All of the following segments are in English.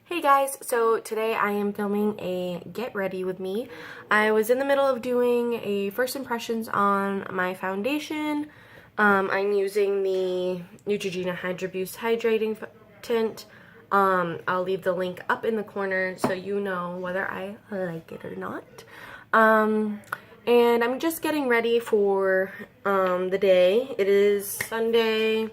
Hey guys, so today I am filming a get ready with me. I was in the middle of doing a first impressions on my foundation. I'm using the Neutrogena Hydro Boost Hydrating Tint. I'll leave the link up in the corner so you know whether I like it or not. And I'm just getting ready for the day. It is Sunday,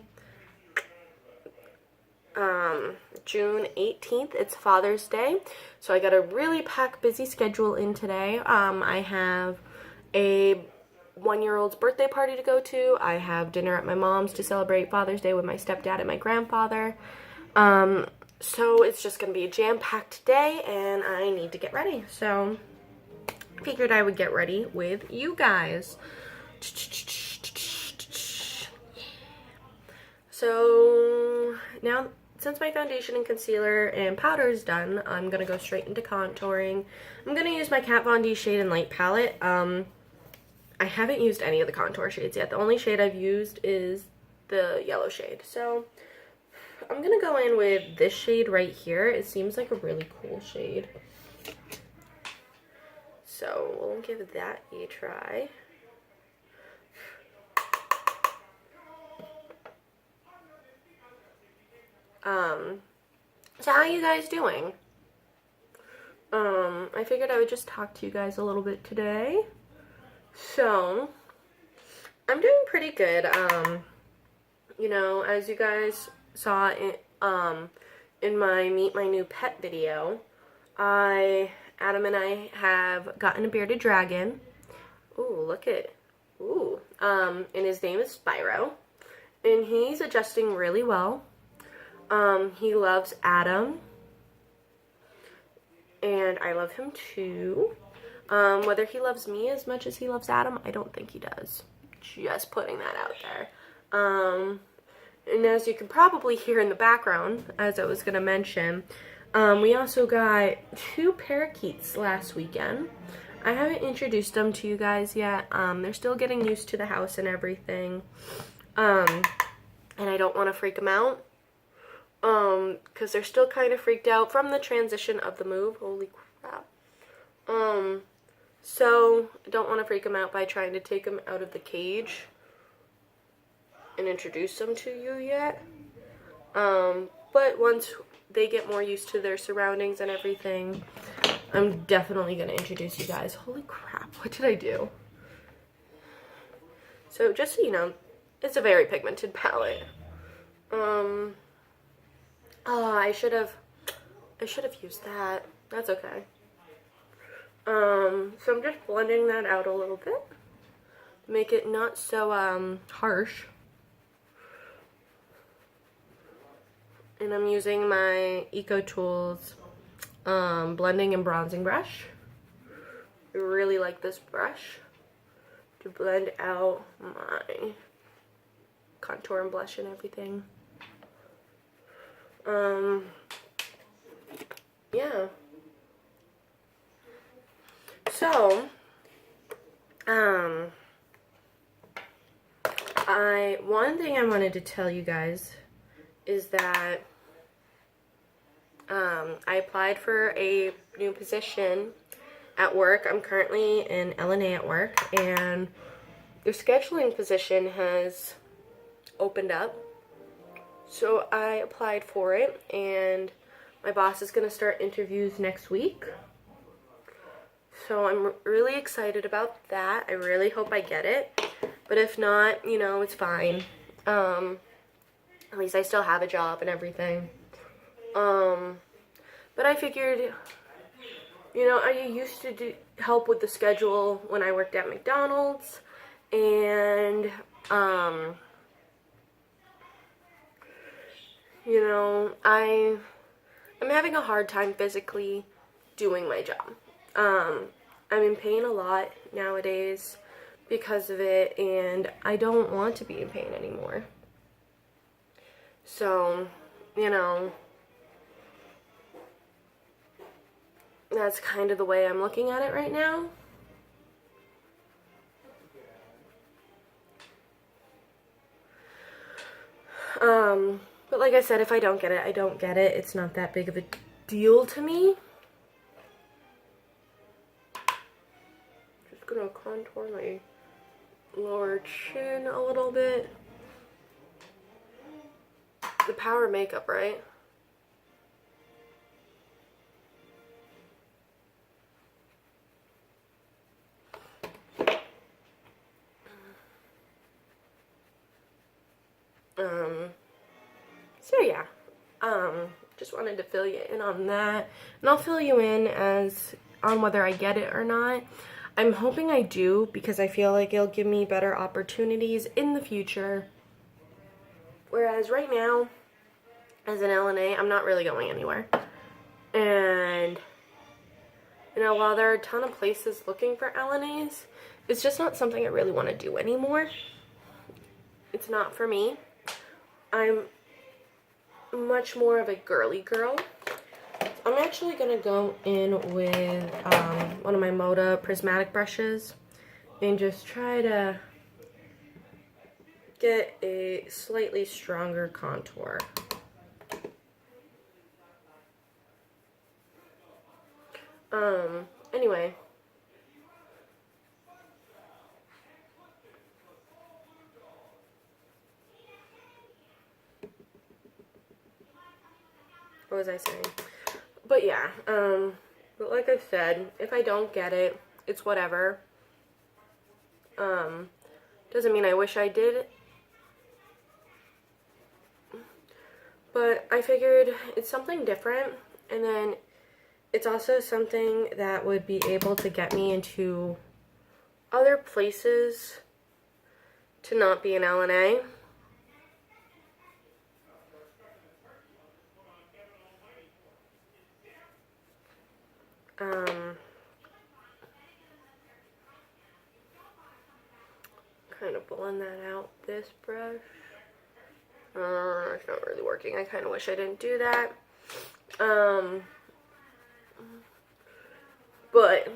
June 18th. It's Father's Day, so I got a really packed, busy schedule in today. I have a 1-year-old's birthday party to go to. I have dinner at my mom's to celebrate Father's Day with my stepdad and my grandfather. So it's just gonna be a jam-packed day, and I need to get ready. So I figured I would get ready with you guys. So now, since my foundation and concealer and powder is done, I'm going to go straight into contouring. I'm going to use my Kat Von D Shade and Light palette. I haven't used any of the contour shades yet. The only shade I've used is the yellow shade. So I'm going to go in with this shade right here. It seems like a really cool shade. So we'll give that a try. So how are you guys doing? I figured I would just talk to you guys a little bit today. So, I'm doing pretty good. You know, as you guys saw in my Meet My New Pet video, Adam and I have gotten a bearded dragon. Ooh, look at, ooh. And his name is Spyro. And he's adjusting really well. He loves Adam, and I love him too. Whether he loves me as much as he loves Adam, I don't think he does. Just putting that out there. And as you can probably hear in the background, as I was going to mention, we also got 2 parakeets last weekend. I haven't introduced them to you guys yet. They're still getting used to the house and everything. And I don't want to freak them out. Because they're still kind of freaked out from the transition of the move. Holy crap. So I don't want to freak them out by trying to take them out of the cage and introduce them to you yet. But once they get more used to their surroundings and everything, I'm definitely going to introduce you guys. Holy crap, what did I do? So just so you know, it's a very pigmented palette. Oh, I should have used that. That's okay. So I'm just blending that out a little bit. Make it not so, harsh. And I'm using my Eco Tools, blending and bronzing brush. I really like this brush to blend out my contour and blush and everything. Yeah. So, one thing I wanted to tell you guys is that, I applied for a new position at work. I'm currently in LNA at work, and the scheduling position has opened up. So I applied for it, and my boss is going to start interviews next week. So I'm really excited about that. I really hope I get it. But if not, you know, it's fine. At least I still have a job and everything. But I figured, you know, I used to help with the schedule when I worked at McDonald's. And, you know, I'm having a hard time physically doing my job. I'm in pain a lot nowadays because of it, and I don't want to be in pain anymore. So, you know, that's kind of the way I'm looking at it right now. But like I said, if I don't get it, I don't get it. It's not that big of a deal to me. Just gonna contour my lower chin a little bit. The power makeup, right? So yeah, just wanted to fill you in on that, and I'll fill you in as on whether I get it or not. I'm hoping I do, because I feel like it'll give me better opportunities in the future. Whereas right now, as an LNA, I'm not really going anywhere. And, you know, while there are a ton of places looking for LNAs, it's just not something I really want to do anymore. It's not for me. I'm much more of a girly girl. I'm actually going to go in with one of my Moda prismatic brushes and just try to get a slightly stronger contour. Anyway. What was I saying? But yeah, but like I said, if I don't get it, it's whatever. Doesn't mean I wish I did. But I figured it's something different, and then it's also something that would be able to get me into other places to not be an LNA. Kind of blend that out, this brush. It's not really working. I kind of wish I didn't do that. But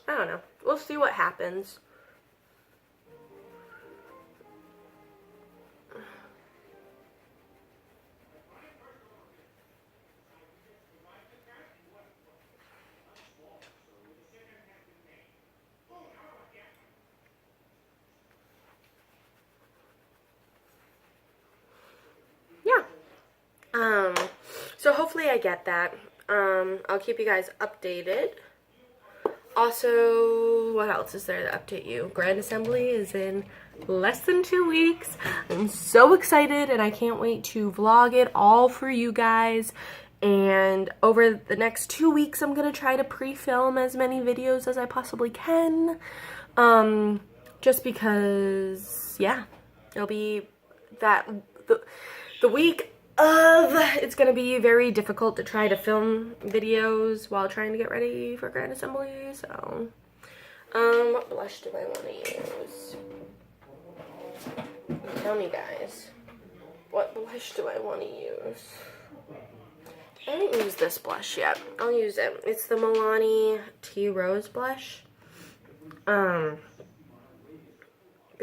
I don't know. We'll see what happens. Yeah. So hopefully I get that. I'll keep you guys updated. Also, what else is there to update you? Grand Assembly is in less than 2 weeks. I'm so excited, and I can't wait to vlog it all for you guys. And over the next 2 weeks, I'm going to try to pre-film as many videos as I possibly can. Just because, yeah, it'll be that the week of, it's going to be very difficult to try to film videos while trying to get ready for Grand Assembly. So, what blush do I want to use? Tell me, guys. What blush do I want to use? I haven't used this blush yet. I'll use it. It's the Milani Tea Rose blush. But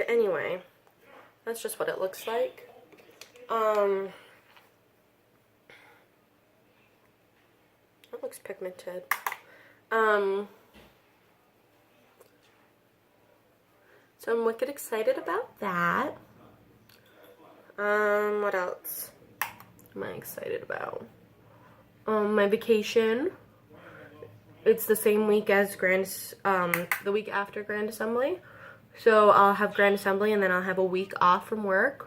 anyway, that's just what it looks like. It looks pigmented. So I'm wicked excited about that. What else am I excited about? My vacation. It's the same week as the week after Grand Assembly. So I'll have Grand Assembly and then I'll have a week off from work.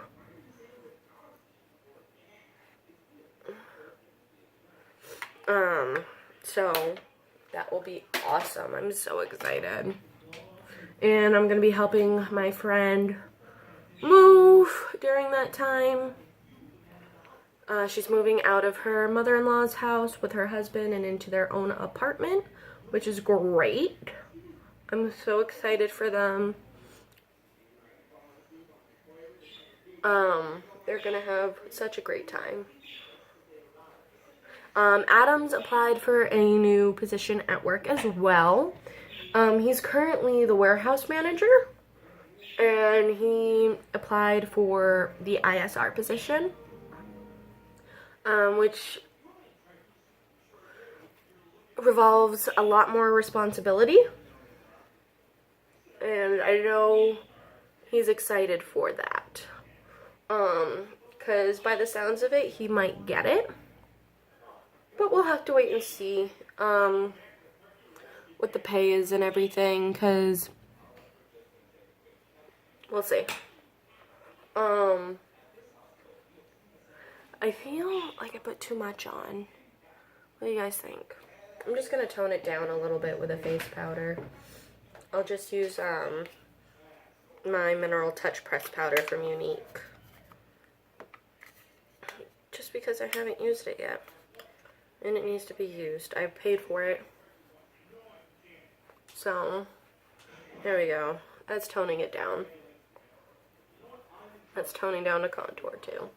So that will be awesome. I'm so excited. And I'm going to be helping my friend move during that time. She's moving out of her mother-in-law's house with her husband and into their own apartment, which is great. I'm so excited for them. They're going to have such a great time. Adam's applied for a new position at work as well. He's currently the warehouse manager, and he applied for the ISR position, which revolves a lot more responsibility. And I know he's excited for that. Because by the sounds of it, he might get it. But we'll have to wait and see what the pay is and everything, because we'll see. I feel like I put too much on. What do you guys think? I'm just going to tone it down a little bit with a face powder. I'll just use my Mineral Touch Press Powder from Unique. Just because I haven't used it yet. And it needs to be used. I paid for it. So, there we go. That's toning it down. That's toning down the contour too.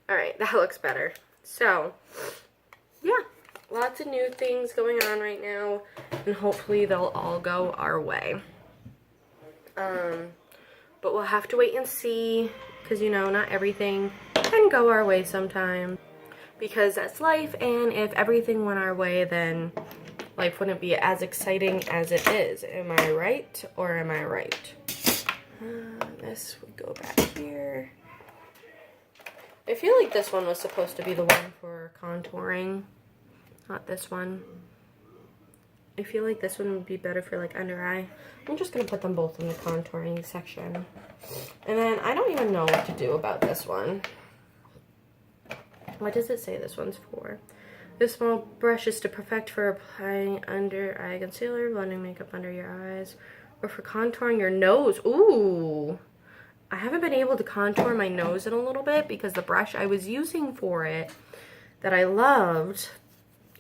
Alright, that looks better. So, yeah. Lots of new things going on right now. And hopefully they'll all go our way. But we'll have to wait and see. Because, you know, not everything can go our way sometimes. Because that's life. And if everything went our way, then life wouldn't be as exciting as it is. Am I right or am I right? This would go back here. I feel like this one was supposed to be the one for contouring. Not this one. I feel like this one would be better for like under eye. I'm just going to put them both in the contouring section. And then I don't even know what to do about this one. What does it say this one's for? This small brush is to perfect for applying under eye concealer, blending makeup under your eyes, or for contouring your nose. Ooh! I haven't been able to contour my nose in a little bit because the brush I was using for it that I loved,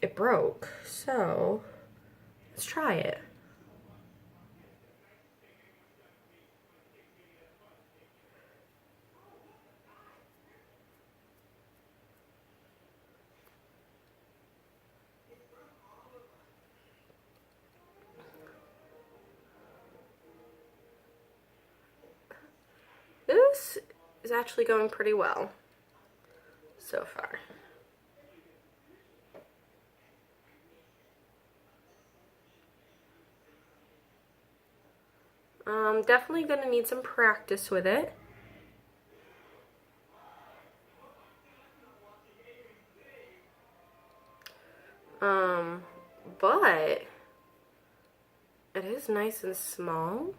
it broke. So, let's try it. This is actually going pretty well so far. Definitely gonna need some practice with it. But it is nice and small.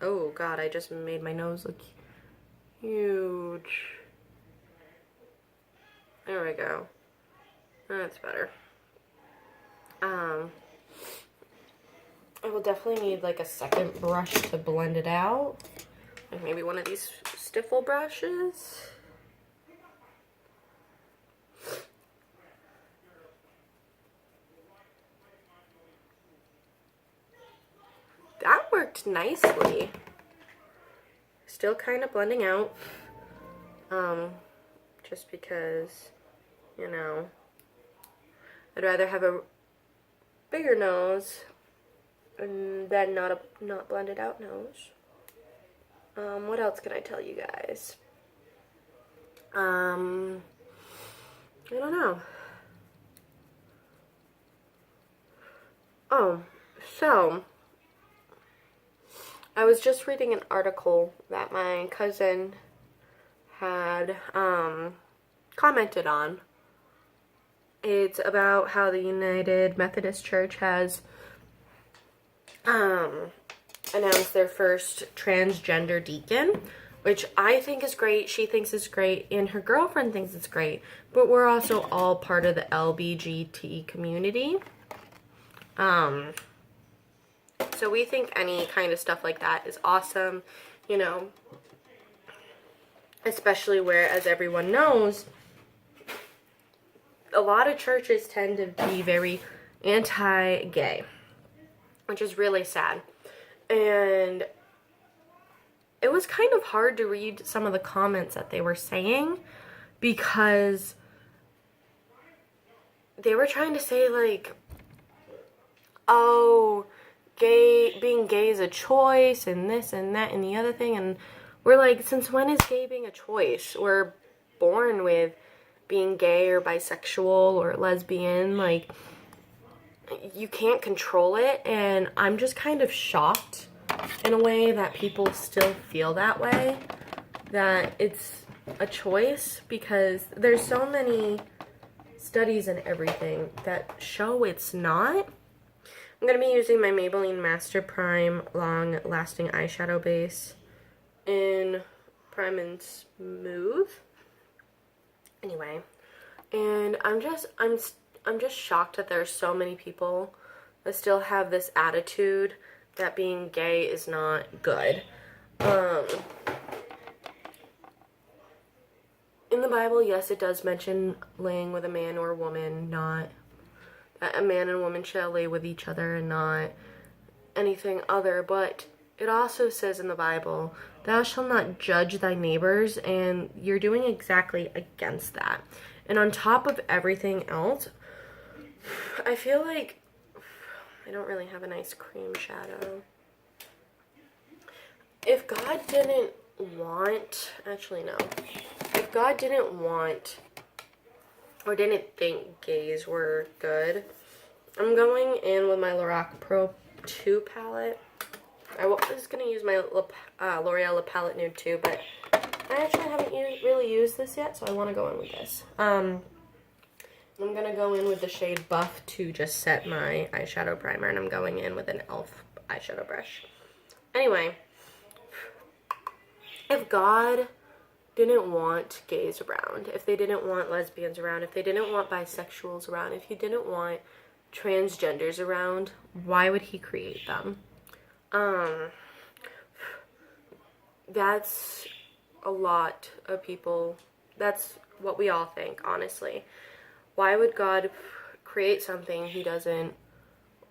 Oh god, I just made my nose look huge. There we go. That's better. I will definitely need like a second brush to blend it out. Like maybe one of these stiffle brushes. That worked nicely. Still kind of blending out. Just because, you know, I'd rather have a bigger nose and then not blended out nose. What else can I tell you guys? I don't know. Oh, so I was just reading an article that my cousin had commented on. It's about how the United Methodist Church has announced their first transgender deacon, which I think is great, she thinks is great, and her girlfriend thinks it's great, but we're also all part of the LBGT community. So we think any kind of stuff like that is awesome, you know, especially where, as everyone knows, a lot of churches tend to be very anti-gay, which is really sad. And it was kind of hard to read some of the comments that they were saying, because they were trying to say like, oh, being gay is a choice, and this and that and the other thing, and we're like, since when is gay being a choice? We're born with being gay or bisexual or lesbian. Like, you can't control it, and I'm just kind of shocked in a way that people still feel that way, that it's a choice, because there's so many studies and everything that show it's not. I'm going to be using my Maybelline Master Prime Long Lasting Eyeshadow Base in Prime and Smooth. Anyway, and I'm just shocked that there's so many people that still have this attitude that being gay is not good. In the Bible, yes, it does mention laying with a man or a woman, not that a man and woman shall lay with each other and not anything other, but it also says in the Bible, thou shalt not judge thy neighbors, and you're doing exactly against that. And on top of everything else, I feel like I don't really have a nice cream shadow. If God didn't want, actually no, if God didn't want or didn't think gays were good, I'm going in with my Lorac Pro 2 palette. I was going to use my L'Oreal La Palette Nude 2, but I actually haven't really used this yet, so I want to go in with this. I'm going to go in with the shade Buff to just set my eyeshadow primer, and I'm going in with an e.l.f. eyeshadow brush. Anyway, if God didn't want gays around, if they didn't want lesbians around, if they didn't want bisexuals around, if he didn't want transgenders around, why would he create them? That's a lot of people. That's what we all think, honestly. Why would God create something he doesn't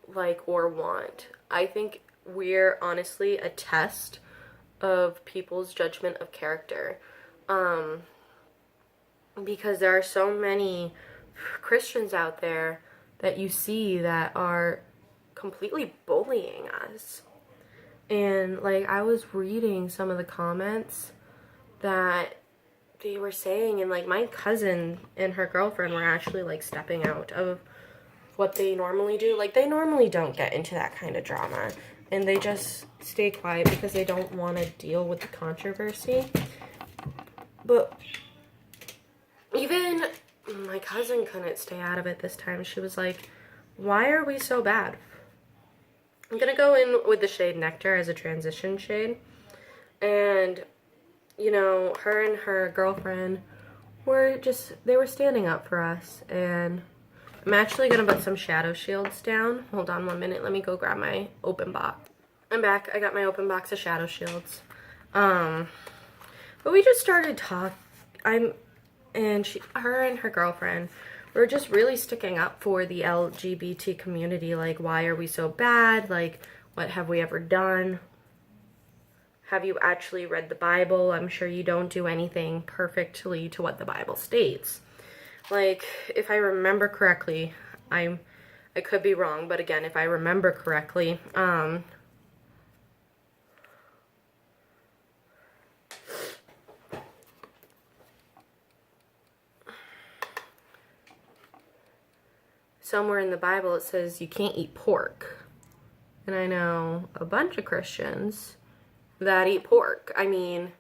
like or want? I think we're honestly a test of people's judgment of character. Because there are so many Christians out there that you see that are completely bullying us. And, like, I was reading some of the comments that they were saying, and, like, my cousin and her girlfriend were actually, like, stepping out of what they normally do. Like, they normally don't get into that kind of drama, and they just stay quiet because they don't want to deal with the controversy. But even my cousin couldn't stay out of it this time. She was like, why are we so bad? I'm going to go in with the shade Nectar as a transition shade. And, you know, her and her girlfriend they were standing up for us. And I'm actually going to put some shadow shields down. Hold on 1 minute. Let me go grab my open box. I'm back. I got my open box of shadow shields. But we just started talking. Her and her girlfriend were just really sticking up for the LGBT community. Like, why are we so bad? Like, what have we ever done? Have you actually read the Bible? I'm sure you don't do anything perfectly to what the Bible states. Like, if I remember correctly, I could be wrong, but again, if I remember correctly, somewhere in the Bible it says you can't eat pork. And I know a bunch of Christians that eat pork. I mean,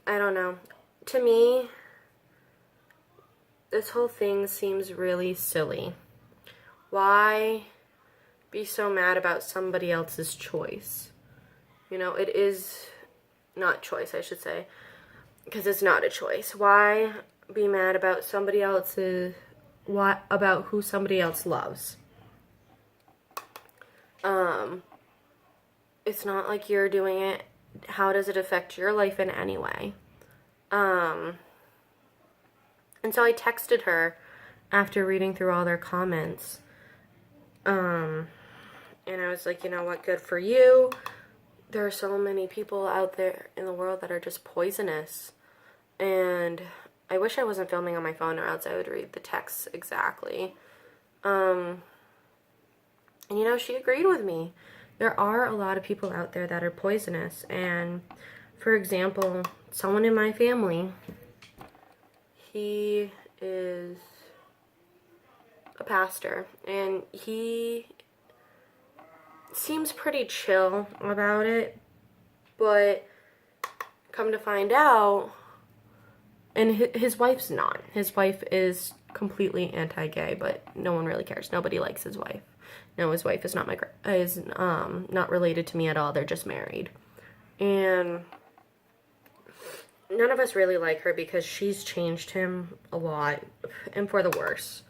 I don't know. To me, this whole thing seems really silly. Why be so mad about somebody else's choice? You know, it is not choice, I should say, because it's not a choice. Why be mad about somebody else's, about who somebody else loves? It's not like you're doing it. How does it affect your life in any way? And so I texted her after reading through all their comments. And I was like, you know what, good for you. There are so many people out there in the world that are just poisonous. And I wish I wasn't filming on my phone, or else I would read the text exactly. And you know, she agreed with me. There are a lot of people out there that are poisonous. And for example, someone in my family, he is a pastor, and he seems pretty chill about it, but come to find out, and his wife's not. His wife is completely anti-gay, but no one really cares. Nobody likes his wife. No, his wife is not not related to me at all. They're just married. And none of us really like her because she's changed him a lot, and for the worse.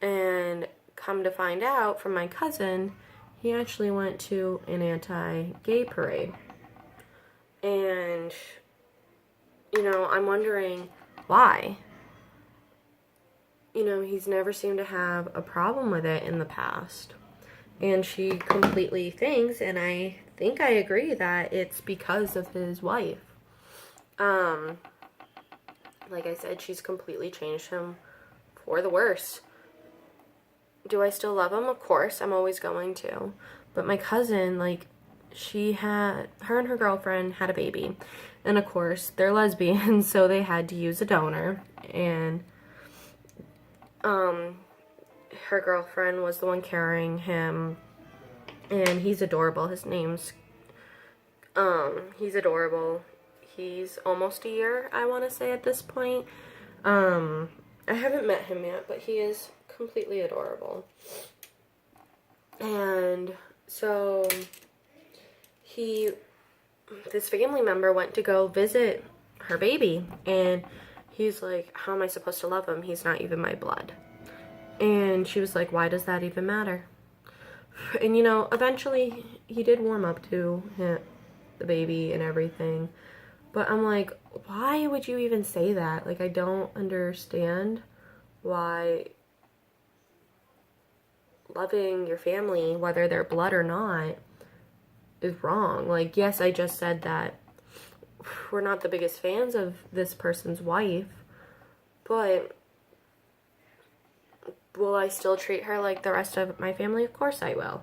And come to find out from my cousin, he actually went to an anti-gay parade. And, you know, I'm wondering why. You know, he's never seemed to have a problem with it in the past. And she completely thinks, and I think I agree, that it's because of his wife. Like I said, she's completely changed him for the worse. Do I still love him? Of course, I'm always going to. But my cousin, like, her and her girlfriend had a baby. And of course, they're lesbians, so they had to use a donor. And, her girlfriend was the one carrying him. And he's adorable. His name's, he's adorable. He's almost a year, I want to say, at this point. I haven't met him yet, but he is completely adorable. And so this family member went to go visit her baby, and he's like, how am I supposed to love him? He's not even my blood. And she was like, why does that even matter? And, you know, eventually he did warm up to the baby and everything. But I'm like, why would you even say that? Like, I don't understand why loving your family, whether they're blood or not, is wrong. Like, yes, I just said that we're not the biggest fans of this person's wife, but will I still treat her like the rest of my family? Of course I will.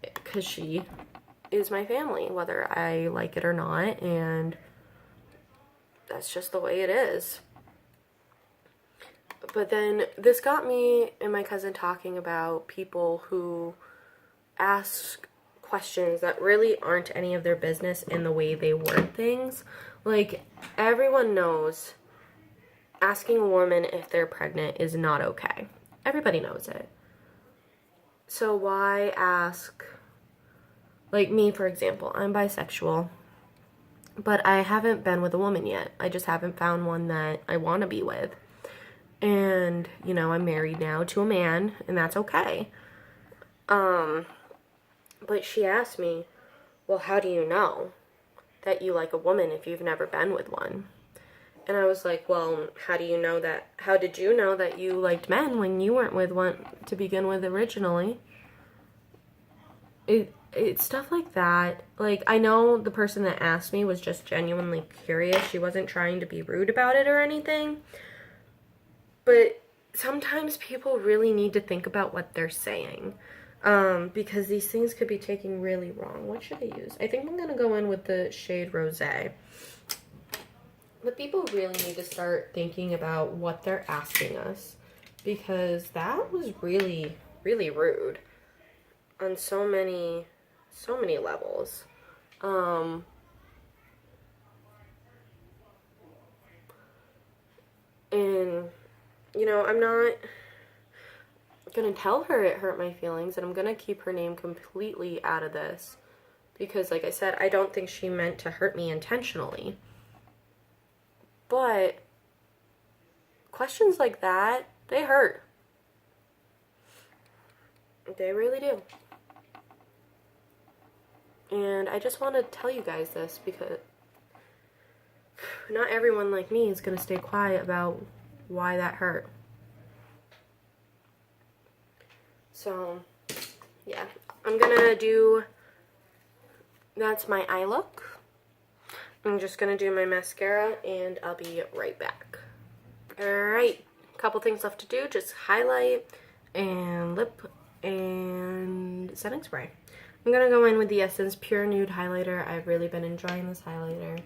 Because she is my family, whether I like it or not, and that's just the way it is. But then this got me and my cousin talking about people who ask questions that really aren't any of their business in the way they word things. Like, everyone knows asking a woman if they're pregnant is not okay. Everybody knows it. So why ask, like me, for example, I'm bisexual, but I haven't been with a woman yet. I just haven't found one that I want to be with. And, you know, I'm married now to a man, and that's okay. But she asked me, well, how do you know that you like a woman if you've never been with one? And I was like, well, how did you know that you liked men when you weren't with one to begin with originally? It's stuff like that. Like, I know the person that asked me was just genuinely curious. She wasn't trying to be rude about it or anything. But sometimes people really need to think about what they're saying. Because these things could be taken really wrong. What should I use? I think I'm going to go in with the shade Rosé. But people really need to start thinking about what they're asking us. Because that was really, really rude. On so many levels. And, you know, I'm not gonna tell her it hurt my feelings, and I'm gonna keep her name completely out of this. Because, like I said, I don't think she meant to hurt me intentionally. But questions like that, they hurt. They really do. And I just want to tell you guys this because not everyone like me is going to stay quiet about why that hurt. So, yeah. I'm going to do, that's my eye look. I'm just going to do my mascara and I'll be right back. Alright, a couple things left to do. Just highlight and lip and setting spray. I'm going to go in with the Essence Pure Nude Highlighter. I've really been enjoying this highlighter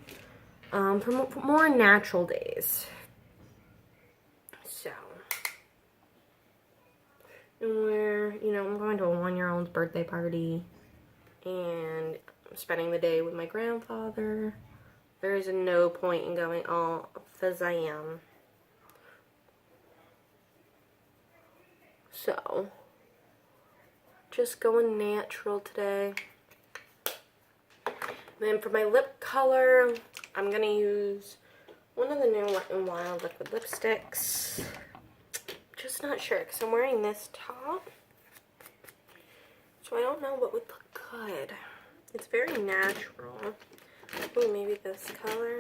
for more natural days. So, know, I'm going to a 1-year-old's birthday party, and I'm spending the day with my grandfather. There is no point in going all fazam. So, just going natural today. Then for my lip color, I'm going to use one of the new Wet n Wild liquid lipsticks. Just not sure because I'm wearing this top. So I don't know what would look good. It's very natural. Ooh, maybe this color.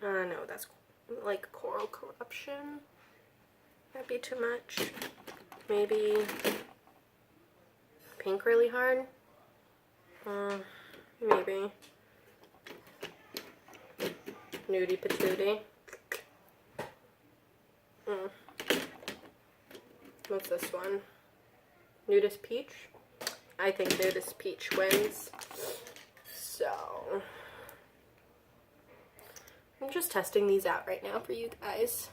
No, that's like Coral Corruption. That'd be too much. Maybe pink really hard. Maybe nudie patootie. What's this one? Nudist Peach? I think Nudist Peach wins. So, I'm just testing these out right now for you guys.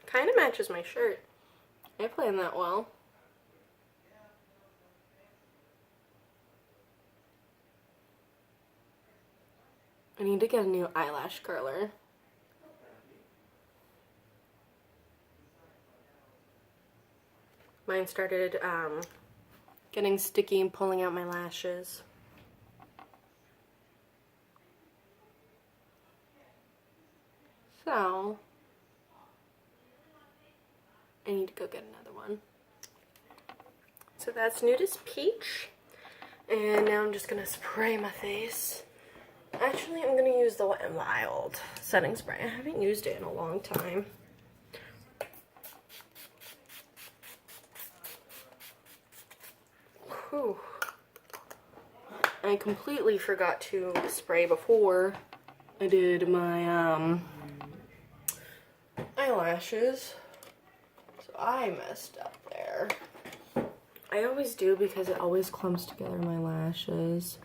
Kind of matches my shirt. I planned that well. I need to get a new eyelash curler. Mine started getting sticky and pulling out my lashes. So, I need to go get another one. So that's Nudist Peach. And now I'm just going to spray my face. Actually, I'm going to use the Wet n Wild setting spray. I haven't used it in a long time. Whew. I completely forgot to spray before I did my eyelashes. So I messed up there. I always do because it always clumps together my lashes.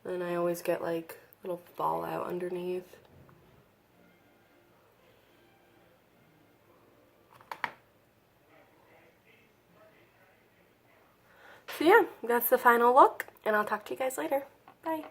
And I always get like little fallout underneath. So yeah, that's the final look, and I'll talk to you guys later. Bye.